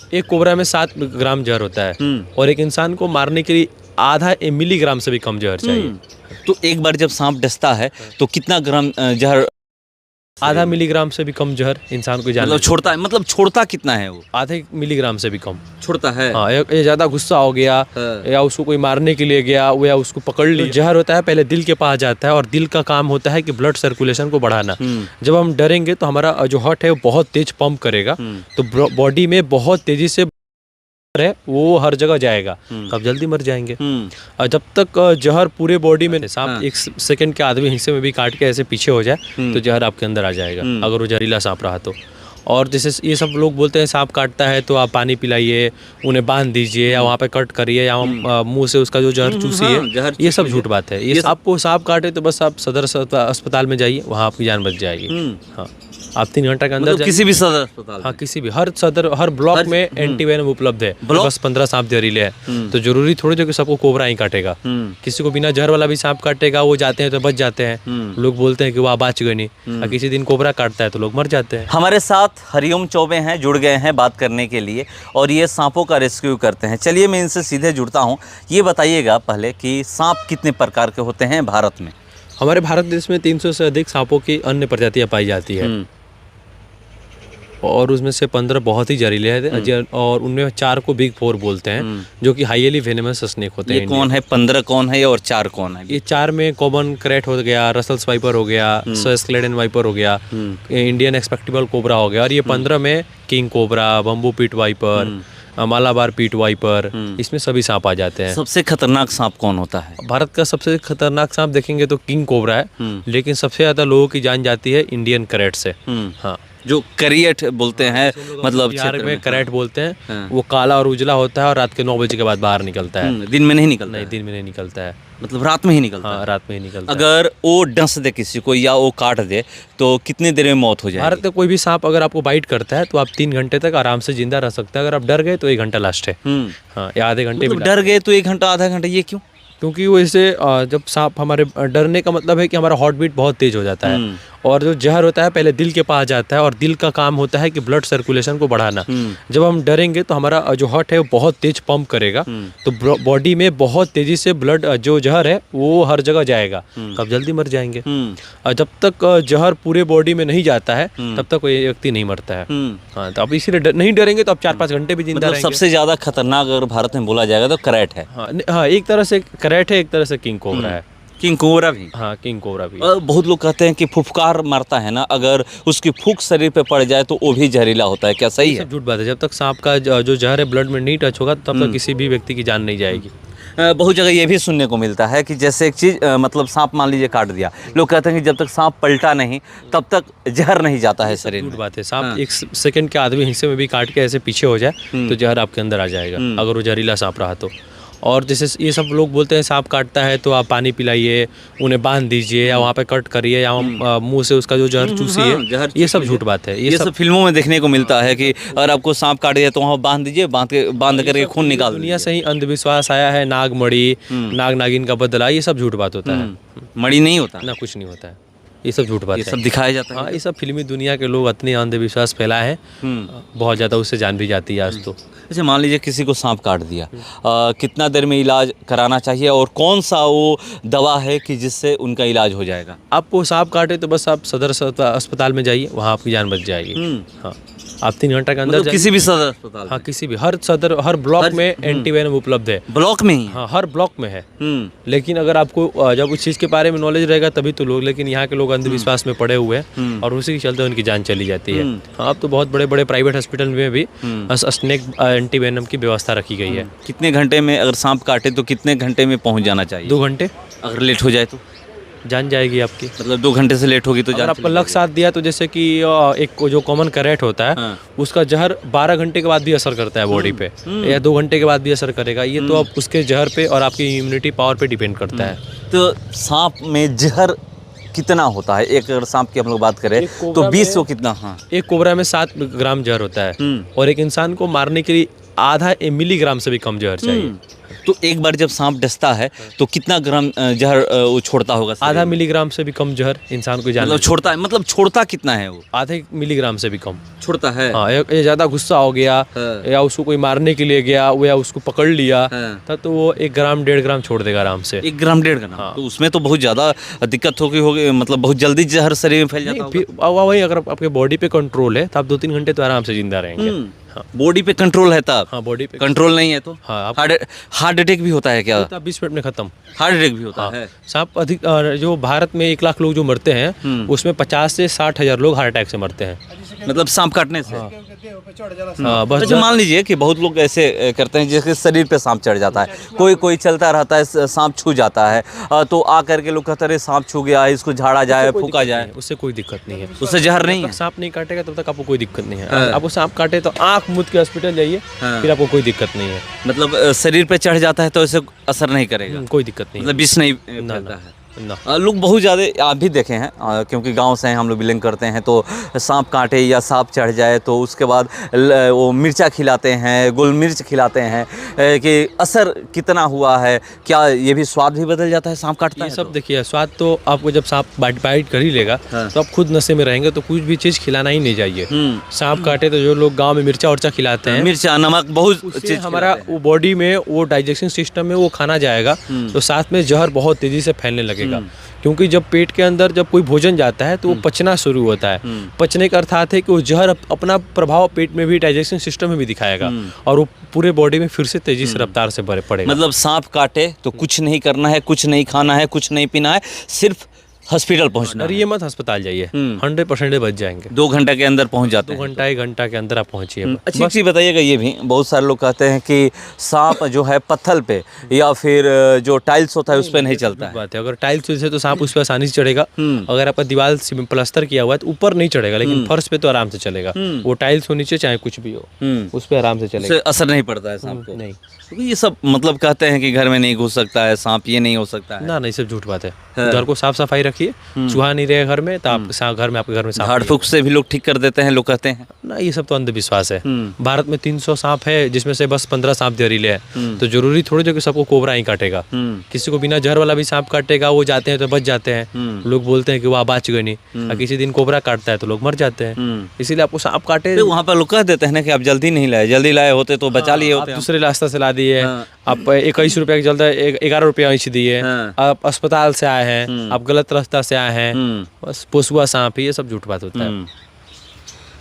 एक कोबरा में 7 ग्राम जहर होता है और एक इंसान को मारने के लिए आधा मिलीग्राम से भी कम जहर चाहिए। तो एक बार जब सांप डसता है तो कितना ग्राम जहर? आधा मिलीग्राम से भी कम जहर इंसान को जान मतलब छोड़ता है, मतलब छोड़ता कितना है वो? आधे मिलीग्राम से भी कम छोड़ता है। हाँ, ये ज्यादा गुस्सा हो गया या उसको कोई मारने के लिए गया या उसको पकड़ लिया, जहर होता है पहले दिल के पास जाता है और दिल का काम होता है कि ब्लड सर्कुलेशन को बढ़ाना। जब हम डरेंगे तो हमारा जो हार्ट है वो बहुत तेज पंप करेगा, तो बॉडी में बहुत तेजी से है वो हर जगह जाएगा, तब जल्दी मर जाएंगे। और जब तक जहर पूरे बॉडी में सांप 1 सेकंड के आधे हिस्से में भी काट के ऐसे पीछे हो जाए तो जहर आपके अंदर आ जाएगा, अगर वो जहरीला सांप रहा तो। और जैसे ये सब लोग बोलते हैं सांप काटता है तो आप पानी पिलाइए, उन्हें बांध दीजिए या वहाँ पे कट करिए या मुंह से उसका जो जहर चूसिए, ये सब झूठ बात है। ये आपको सांप काटे तो बस आप सदर अस्पताल में जाइए, वहाँ आपकी जान बच जाएगी। हाँ, आप 3 घंटा के अंदर मतलब किसी भी सदर अस्पताल? हाँ, किसी भी, हर ब्लॉक में एंटीवेनम उपलब्ध है। बस 15 सांप जहरीले हैं तो जरूरी थोड़ी जो कि सबको कोबरा ही काटेगा। किसी को बिना जहर वाला भी सांप काटेगा, वो जाते हैं तो बच जाते हैं। लोग बोलते हैं कि वो बच गए नहीं, और किसी दिन कोबरा काटता है तो लोग मर जाते हैं। हमारे साथ हरिओम चौबे हैं, जुड़ गए हैं बात करने के लिए और ये सांपों का रेस्क्यू करते हैं। चलिए मैं इनसे सीधे जुड़ता हूँ। ये बताइएगा पहले कि सांप कितने प्रकार के होते हैं भारत में? हमारे भारत देश में 300 से अधिक सांपों की अन्य प्रजातियां पाई जाती है और उसमें से 15 बहुत ही जहरीले हैं और उनमें 4 को बिग 4 बोलते हैं, जो कि हाईली वेनेमस स्नेक होते हैं। ये कौन है? 15 कौन है और 4 कौन है? ये 4 में कॉमन क्रेट हो गया, रसल्स वाइपर हो गया, स्क्लेडन वाइपर हो गया, इंडियन एक्सपेक्टेबल कोबरा हो गया, और ये 15 में किंग कोबरा, बम्बू पीट वाइपर, मालाबार पीट वाइपर, इसमें सभी सांप आ जाते हैं। सबसे खतरनाक सांप कौन होता है? भारत का सबसे खतरनाक सांप देखेंगे तो किंग कोबरा है, लेकिन सबसे ज्यादा लोगों की जान जाती है इंडियन करेट से। हाँ, जो करियट बोलते हैं, मतलब बिहार में करेट बोलते हैं। वो काला और उजला होता है और रात के 9 बजे के बाद बाहर निकलता है। दिन में नहीं निकलता? नहीं, दिन में नहीं निकलता है, मतलब रात में ही निकलता है? हाँ, रात में ही निकलता है। अगर वो डस दे किसी को या वो काट दे तो कितने देर में मौत हो जाएगी? भारत में कोई भी सांप अगर आपको बाइट करता है तो आप 3 घंटे तक आराम से जिंदा रह सकते हैं। अगर आप डर गए तो 1 घंटा लास्ट है। हाँ, या आधे घंटे मतलब डर गए तो 1 घंटा आधा घंटा, ये क्यों? क्योंकि वो इसे जब सांप हमारे डरने का मतलब है कि हमारा हार्ट बीट बहुत तेज हो जाता है और जो जहर होता है पहले दिल के पास जाता है और दिल का काम होता है कि ब्लड सर्कुलेशन को बढ़ाना। जब हम डरेंगे तो हमारा जो हार्ट है वो बहुत तेज पंप करेगा, तो बॉडी में बहुत तेजी से ब्लड जो जहर है वो हर जगह जाएगा, तब जल्दी मर जाएंगे। और जब तक जहर पूरे बॉडी में नहीं जाता है तब तक कोई व्यक्ति नहीं मरता है। हाँ, तो आप इसीलिए नहीं डरेंगे तो आप 4-5 घंटे भी जिंदा रहेंगे। सबसे ज्यादा खतरनाक अगर भारत में बोला जाएगा तो करेट है। हाँ, एक तरह से करेट है, एक तरह से किंग कोबरा है। किंग कोबरा भी? हाँ, किंग कोबरा भी। बहुत लोग कहते हैं कि फुफकार मारता है ना, अगर उसकी फूंक शरीर पे पड़ जाए तो वो भी जहरीला होता है, क्या सही है? झूठ बात है। जब तक सांप का जो जहर है ब्लड में नहीं टच होगा तब तक किसी भी व्यक्ति की जान नहीं जाएगी। बहुत जगह ये भी सुनने को मिलता है कि जैसे एक चीज़ मतलब सांप मान लीजिए काट दिया, लोग कहते हैं कि जब तक सांप पलटा नहीं तब तक जहर नहीं जाता है शरीर में। झूठ बात है। सांप 1 सेकंड के आधे हिस्से में भी काट के ऐसे पीछे हो जाए तो जहर आपके अंदर आ जाएगा, अगर वो जहरीला सांप रहा तो। और जैसे ये सब लोग बोलते हैं सांप काटता है तो आप पानी पिलाइए, उन्हें बांध दीजिए या वहाँ पे कट करिए या मुंह से उसका जो जहर चूसिए, ये सब झूठ बात है। ये सब फिल्मों में देखने को मिलता है कि अगर आपको सांप काट दिया तो वहाँ बांध दीजिए, बांध करके खून निकाल दीजिए। दुनिया से ही अंधविश्वास आया है, नागमणि, नाग नागिन का बदला, ये सब झूठ बात होता है। मणि नहीं होता ना, कुछ नहीं होता है, ये सब झूठ बात है। ये सब दिखाया जाता है। हाँ, ये सब फिल्मी दुनिया के लोग इतने अंधविश्वास फैलाए हैं, बहुत ज़्यादा, उससे जान भी जाती है आज तो। अच्छा, मान लीजिए किसी को सांप काट दिया, कितना देर में इलाज कराना चाहिए और कौन सा वो दवा है कि जिससे उनका इलाज हो जाएगा? आपको सांप काटे तो बस आप सदर अस्पताल में जाइए, वहाँ आपकी जान बच जाएगी। हाँ, आप 3 घंटा के अंदर मतलब किसी भी सदर अस्पताल? हाँ, किसी भी, हर ब्लॉक में एंटीवेनम उपलब्ध है। ब्लॉक में ही? हाँ, हर ब्लॉक में है। लेकिन अगर आपको जब उस चीज़ के बारे में नॉलेज रहेगा तभी तो लोग, लेकिन यहाँ के लोग अंधविश्वास में पड़े हुए हैं और उसी के चलते उनकी जान चली जाती है। हाँ, अब तो बहुत बड़े बड़े प्राइवेट हॉस्पिटल में भी स्नेक एंटीवेनम की व्यवस्था रखी गई है। कितने घंटे में अगर सांप काटे तो कितने घंटे में पहुँच जाना चाहिए? 2 घंटे। अगर लेट हो जाए तो जान जाएगी आपकी। मतलब 2 घंटे से लेट होगी तो अगर आपका लक साथ दिया तो जैसे कि एक जो कॉमन करेट होता है उसका जहर 12 घंटे के बाद भी असर करता है बॉडी पे, या 2 घंटे के बाद भी असर करेगा। ये तो अब उसके जहर पे और आपकी इम्यूनिटी पावर पे डिपेंड करता है। तो सांप में जहर कितना होता है? एक अगर सांप की हम लोग बात करें तो 20 को कितना? हाँ, एक कोबरा में 7 ग्राम जहर होता है और एक इंसान को मारने के लिए आधा मिलीग्राम से भी कम जहर चाहिए। तो एक बार जब सांप डसता है तो कितना ग्राम जहर वो छोड़ता होगा? आधा मिलीग्राम से भी कम जहर इंसान को जान मतलब छोड़ता है, मतलब छोड़ता कितना है वो? आधे मिलीग्राम से भी कम छोड़ता है। हाँ, ये ज्यादा गुस्सा हो गया या उसको कोई मारने के लिए गया या उसको पकड़ लिया तब तो वो 1 ग्राम 1.5 ग्राम छोड़ देगा आराम से। 1 ग्राम 1.5 ग्राम? तो उसमें तो बहुत ज्यादा दिक्कत होगी, मतलब बहुत जल्दी जहर शरीर में फैल जाता होगा। फिर वही अगर आपके बॉडी पे कंट्रोल है तो आप 2-3 घंटे तो आराम से जिंदा रहेंगे। बॉडी पे कंट्रोल है तब? हाँ, बॉडी पे कंट्रोल नहीं है तो हाँ, हार्ट अटैक भी होता है क्या? 20 मिनट में खत्म। हार्ट अटैक भी होता है? सांप अधिक जो भारत में 1 लाख लोग जो मरते हैं उसमें 50 से 60 हजार लोग हार्ट अटैक से मरते हैं। मतलब सांप काटने से? हाँ, बस अच्छा, मान लीजिए कि बहुत लोग ऐसे करते हैं जिसके शरीर पे सांप चढ़ जाता है, कोई कोई चलता रहता है सांप छू जाता है, तो आ करके लोग कहते हैं सांप छू गया, इसको झाड़ा जाए, फूका जाए। उससे कोई दिक्कत नहीं है, उससे जहर नहीं है? सांप नहीं काटेगा तब तक आपको कोई दिक्कत नहीं है। आपको सांप काटे तो आंख मूंद के हॉस्पिटल जाइए, फिर आपको कोई दिक्कत नहीं है। मतलब शरीर पे चढ़ जाता है तो इसे असर नहीं करेगा? कोई दिक्कत नहीं, मतलब विष नहीं फैलता है? लोग बहुत ज़्यादा आप भी देखे हैं, क्योंकि गांव से हम लोग बिलोंग करते हैं, तो सांप काटे या सांप चढ़ जाए तो उसके बाद वो मिर्चा खिलाते हैं, गोल मिर्च खिलाते हैं, कि असर कितना हुआ है, क्या ये भी स्वाद भी बदल जाता है सांप काटता है? ये सब देखिए, स्वाद तो आपको जब सांप बाइट कर ही लेगा तो आप खुद नशे में रहेंगे, तो कुछ भी चीज़ खिलाना ही नहीं चाहिए। सांप काटे तो जो लोग गाँव में मिर्चा उर्चा खिलाते हैं, मिर्चा नमक बहुत चीज़, हमारा वो बॉडी में वो डाइजेशन सिस्टम में वो खाना जाएगा तो साथ में जहर बहुत तेजी से फैलने लगेगा। क्योंकि जब पेट के अंदर जब कोई भोजन जाता है तो वो पचना शुरू होता है। पचने का अर्थात है कि वो जहर अपना प्रभाव पेट में भी, डाइजेशन सिस्टम में भी दिखाएगा और वो पूरे बॉडी में फिर से तेजी से रफ्तार से भरे पड़ेगा। मतलब सांप काटे तो कुछ नहीं करना है, कुछ नहीं खाना है, कुछ नहीं पीना है, सिर्फ हॉस्पिटल पहुंचना है। ये मत अस्पताल जाइए, 100% बच जाएंगे। 2 घंटे के अंदर पहुंच जाते हैं? 2 घंटा 1 घंटा के अंदर आप पहुंचिए। अच्छी चीज़ बताइएगा, ये भी बहुत सारे लोग कहते हैं कि सांप जो है पत्थर पे या फिर जो टाइल्स होता है उस पर नहीं चलता है। बात है, अगर टाइल्स है तो सांप उस पर आसानी से चढ़ेगा। अगर आपका दीवार प्लास्टर किया हुआ है तो ऊपर नहीं चढ़ेगा, लेकिन फर्श पे तो आराम से चलेगा। वो टाइल्स हो नीचे चाहे कुछ भी हो, उस पर आराम से चलेगा, असर नहीं पड़ता है सांप को? नहीं। तो ये सब मतलब कहते हैं कि घर में नहीं घुस सकता है सांप, ये नहीं हो सकता है? ना, नहीं, सब झूठ बात है। घर को साफ सफाई रखिए, चूहा नहीं रहेगा घर में तो आप घर में, आपके घर में झाड़ फूक से भी लोग ठीक कर देते हैं, लोग कहते हैं ना। ये सब तो अंधविश्वास है। भारत में 300 सांप है जिसमें से बस 15 सांप जहरीले हैं, तो जरूरी थोड़ी जो कि सबको कोबरा ही काटेगा। किसी को बिना जहर वाला भी सांप काटेगा, वो जाते हैं तो बच जाते हैं। लोग बोलते हैं कि वो बच गए नहीं, और किसी दिन कोबरा काटता है तो लोग मर जाते हैं। इसीलिए आपको सांप काटे वहाँ पर लोग कह देते हैं ना कि आप जल्दी नहीं लाए, जल्दी लाए होते तो बचा लिए होते। दूसरे रास्ते से ला दिए, आप 21 रुपया के चलते 11 रुपया ऐसी दिए, आप अस्पताल से आए हैं, आप गलत रास्ता से आए हैं, बस पोसुआ सांप, ये सब झूठ बात होता है।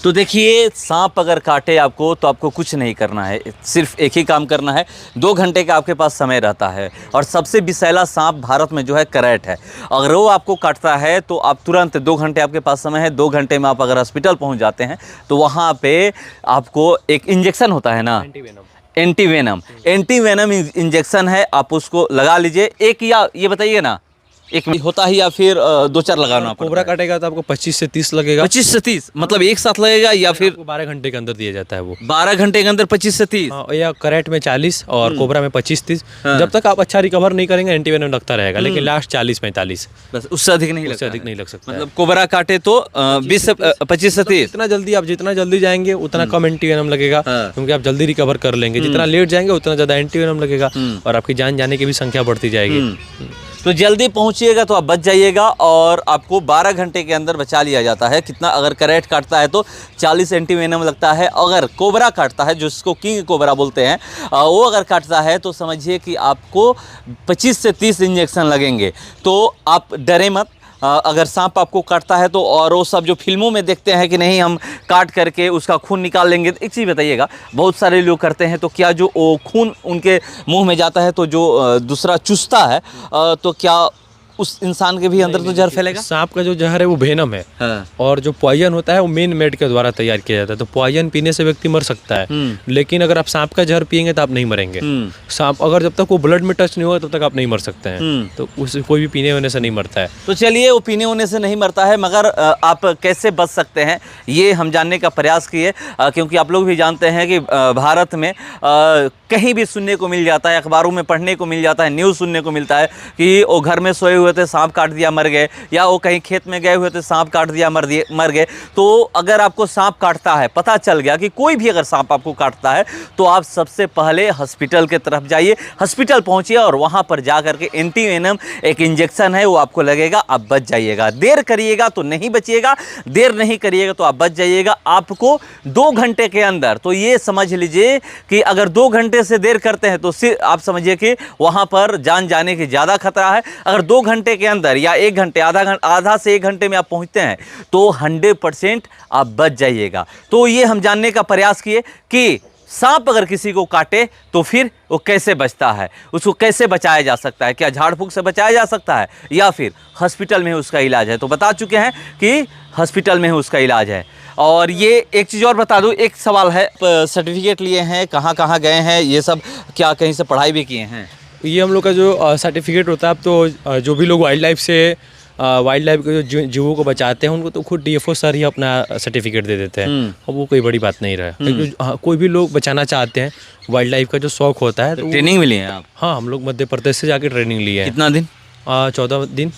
तो देखिए, सांप अगर काटे आपको तो आपको कुछ नहीं करना है, सिर्फ एक ही काम करना है। 2 घंटे का आपके पास समय रहता है, और सबसे विषैला सांप भारत में जो है करैट है। अगर वो आपको काटता है तो आप तुरंत 2 घंटे आपके पास समय है, 2 घंटे में आप अगर हॉस्पिटल पहुंच जाते हैं तो वहाँ पे आपको एक इंजेक्शन होता है ना, एंटीवेनम इंजेक्शन है, आप उसको लगा लीजिए। एक या ये बताइए ना, एक होता है या फिर 2-4 लगाना पड़ता है? कोबरा काटेगा तो आपको 25 से 30 लगेगा। 25 से 30 मतलब एक साथ लगेगा या फिर 12 घंटे के अंदर दिया जाता है वो? 12 घंटे के अंदर 25 से 30? या करैट में 40 और कोबरा में 25-30। जब तक आप अच्छा रिकवर नहीं करेंगे एंटीवेनम लगता रहेगा, लेकिन लास्ट 40-45, बस उससे अधिक नहीं उससे अधिक नहीं लग सकता। मतलब कोबरा काटे तो 20 से 25 से 30? जितना जल्दी जाएंगे उतना कम एंटीवेनम लगेगा, क्योंकि आप जल्दी रिकवर कर लेंगे। जितना लेट जाएंगे उतना ज्यादा एंटीवेनम लगेगा और आपकी जान जाने की भी संख्या बढ़ती जाएगी। तो जल्दी पहुंचिएगा तो आप बच जाइएगा, और आपको 12 घंटे के अंदर बचा लिया जाता है। कितना? अगर करैट काटता है तो 40 एंटीवेनम लगता है। अगर कोबरा काटता है, जिसको किंग कोबरा बोलते हैं, वो अगर काटता है तो समझिए कि आपको 25 से 30 इंजेक्शन लगेंगे। तो आप डरे मत, अगर सांप आपको काटता है तो, और वो सब जो फिल्मों में देखते हैं कि नहीं हम काट करके उसका खून निकाल लेंगे, तो एक चीज़ बताइएगा, बहुत सारे लोग करते हैं, तो क्या जो वो खून उनके मुंह में जाता है तो जो दूसरा चूसता है तो क्या उस इंसान के भी अंदर तो जहर फैलेगा? सांप का जो जहर है वो वेनम है, और जो पॉइजन होता है वो मेन मेड के द्वारा तैयार किया जाता है। तो पॉइजन पीने से व्यक्ति मर सकता है, लेकिन अगर आप सांप का जहर पिएंगे तो आप नहीं मरेंगे। सांप अगर जब तक वो ब्लड में टच नहीं होगा तब तक आप नहीं मर सकते हैं। तो उसे कोई भी पीने होने से नहीं मरता है। तो चलिए, वो पीने होने से नहीं मरता है, मगर आप कैसे बच सकते हैं ये हम जानने का प्रयास किए, क्योंकि आप लोग भी जानते हैं कि भारत में कहीं भी सुनने को मिल जाता है, अखबारों में पढ़ने को मिल जाता है, न्यूज़ सुनने को मिलता है कि वो घर में सोए हुए थे, सांप काट दिया, मर गए, या वो कहीं खेत में गए हुए थे, सांप काट दिया, मर गए। तो अगर आपको सांप काटता है, पता चल गया कि कोई भी अगर सांप आपको काटता है, तो आप सबसे पहले हॉस्पिटल के तरफ जाइए, हॉस्पिटल पहुंचिए और वहां पर जा करके एंटी वेनम एक इंजेक्शन है वो आपको लगेगा, आप बच जाइएगा। देर करिएगा तो नहीं बचिएगा, देर नहीं करिएगा तो आप बच जाइएगा। आपको 2 घंटे के अंदर, तो ये समझ लीजिए कि अगर 2 घंटे से देर करते हैं तो सिर्फ आप समझिए कि वहां पर जान जाने की ज़्यादा खतरा है। अगर 2 घंटे के अंदर या 1 घंटे, आधा से 1 घंटे में आप पहुंचते हैं तो 100% आप बच जाइएगा। तो ये हम जानने का प्रयास किए कि सांप अगर किसी को काटे तो फिर वो कैसे बचता है, उसको कैसे बचाया जा सकता है, क्या झाड़ फूंक से बचाया जा सकता है या फिर हॉस्पिटल में उसका इलाज है। तो बता चुके हैं कि हॉस्पिटल में उसका इलाज है। और ये एक चीज़ और बता दूं, एक सवाल है, सर्टिफिकेट लिए हैं, कहाँ कहाँ गए हैं, ये सब क्या कहीं से पढ़ाई भी किए हैं? ये हम लोग का जो सर्टिफिकेट होता है, अब तो जो भी लोग वाइल्ड लाइफ के जो जीवों को बचाते हैं उनको तो खुद डीएफओ सर ही अपना सर्टिफिकेट दे देते हैं, और वो कोई बड़ी बात नहीं रहा। क्योंकि कोई भी लोग बचाना चाहते हैं, वाइल्ड लाइफ का जो शौक होता है, तो ट्रेनिंग भी लिए हैं आप? हाँ, हम लोग मध्य प्रदेश से जाके ट्रेनिंग लिए हैं। कितना दिन? 14 दिन।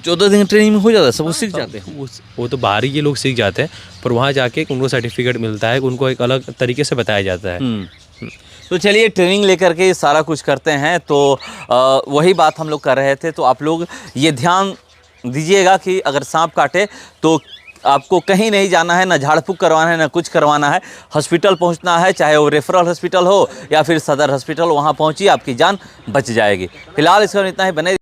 14 दिन ट्रेनिंग में हो जाता है, सब सीख जाते हैं? वो तो बाहर ही ये लोग सीख जाते हैं, पर वहाँ जाके उनको सर्टिफिकेट मिलता है, उनको एक अलग तरीके से बताया जाता है। तो चलिए, ट्रेनिंग लेकर के सारा कुछ करते हैं। तो वही बात हम लोग कर रहे थे। तो आप लोग ये ध्यान दीजिएगा कि अगर सांप काटे तो आपको कहीं नहीं जाना है, ना झाड़ फूंक करवाना है, ना कुछ करवाना है, हॉस्पिटल पहुंचना है, चाहे वो रेफरल हॉस्पिटल हो या फिर सदर हॉस्पिटल, वहां पहुंचिए, आपकी जान बच जाएगी। फिलहाल इसका इतना ही। बने